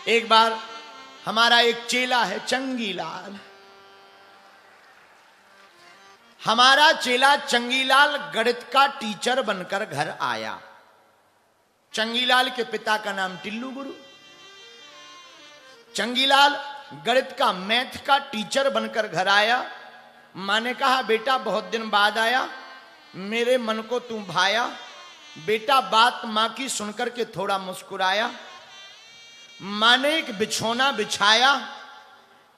एक बार हमारा एक चेला है चंगीलाल, हमारा चेला चंगीलाल गणित का टीचर बनकर घर आया। चंगीलाल के पिता का नाम टिल्लू गुरु। चंगीलाल गणित का मैथ का टीचर बनकर घर आया। माँ ने कहा बेटा बहुत दिन बाद आया, मेरे मन को तू भाया। बेटा बात माँ की सुनकर के थोड़ा मुस्कुराया। माँ ने एक बिछौना बिछाया,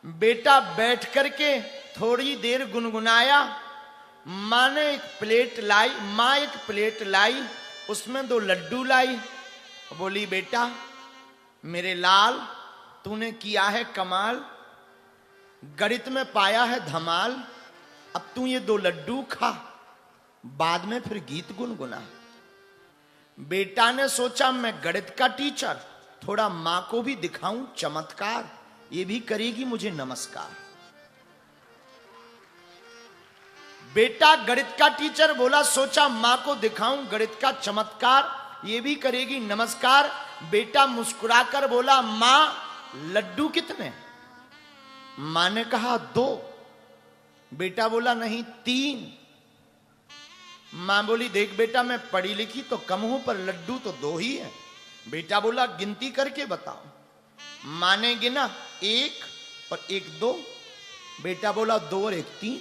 बेटा बैठ करके थोड़ी देर गुनगुनाया। माँ ने एक प्लेट लाई, माँ एक प्लेट लाई, उसमें 2 लड्डू लाई। बोली बेटा मेरे लाल, तूने किया है कमाल, गणित में पाया है धमाल। अब तू ये 2 लड्डू खा, बाद में फिर गीत गुनगुना। बेटा ने सोचा मैं गणित का टीचर, थोड़ा मां को भी दिखाऊं चमत्कार, ये भी करेगी मुझे नमस्कार। बेटा गणित का टीचर बोला, सोचा मां को दिखाऊं गणित का चमत्कार, ये भी करेगी नमस्कार। बेटा मुस्कुराकर बोला मां लड्डू कितने? मां ने कहा 2। बेटा बोला नहीं 3। मां बोली देख बेटा मैं पढ़ी लिखी तो कम हूं, पर लड्डू तो 2 ही है। बेटा बोला गिनती करके बताओ। मां ने गिना 1 और 1 2। बेटा बोला 2 और 1 3।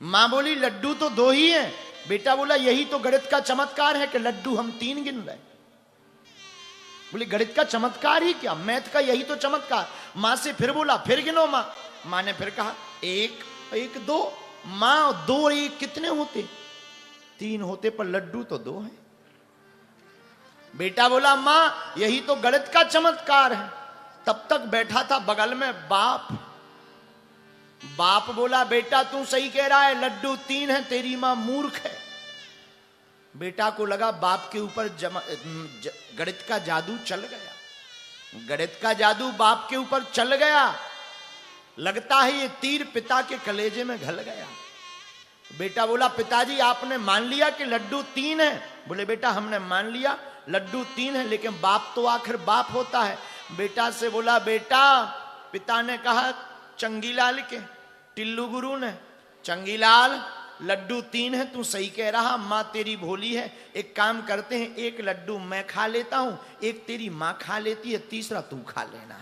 मां बोली लड्डू तो 2 ही है। बेटा बोला यही तो गणित का चमत्कार है कि लड्डू हम 3 गिन रहे। बोले गणित का चमत्कार ही क्या, मैथ का यही तो चमत्कार। मां से फिर बोला फिर गिनो मां। मां ने फिर कहा 1 1 2। मां 2 और 1 कितने होते? 3 होते, पर लड्डू तो 2 है। बेटा बोला मां यही तो गणित का चमत्कार है। तब तक बैठा था बगल में बाप। बाप बोला बेटा तू सही कह रहा है, लड्डू 3 है, तेरी मां मूर्ख है। बेटा को लगा बाप के ऊपर गणित का जादू चल गया। गणित का जादू बाप के ऊपर चल गया। लगता है ये तीर पिता के कलेजे में घल गया। बेटा बोला पिताजी आपने मान लिया कि लड्डू 3 है? बोले बेटा हमने मान लिया लड्डू 3 है, लेकिन बाप तो आखिर बाप होता है। बेटा से बोला बेटा, पिता ने कहा चंगीलाल के, टिल्लू गुरु ने, चंगीलाल लड्डू 3 है, तू सही कह रहा, मां तेरी भोली है। एक काम करते हैं, 1 लड्डू मैं खा लेता हूं, 1 तेरी मां खा लेती है, तीसरा तू खा लेना।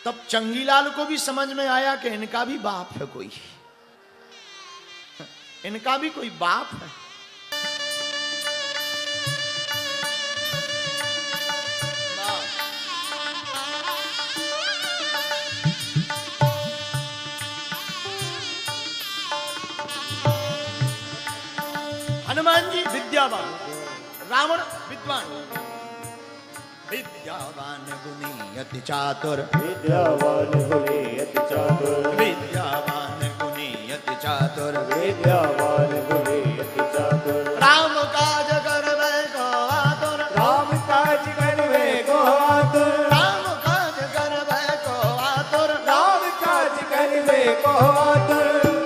तब चंगीलाल को भी समझ में आया कि इनका भी बाप है कोई, इनका भी कोई बाप है। हनुमान जी विद्यावान, रावण विद्वान। विद्यावान गुणी अति चातुर, विद्यावान गुणी अति चातुर, विद्यावान गुणी अति चातुर, विद्यावान गुणी अति चातुर। राम काज करवे को आतुर, राम काज करवे को आतुर, राम काज करवे को आतुर, राम काज करवे को आतुर।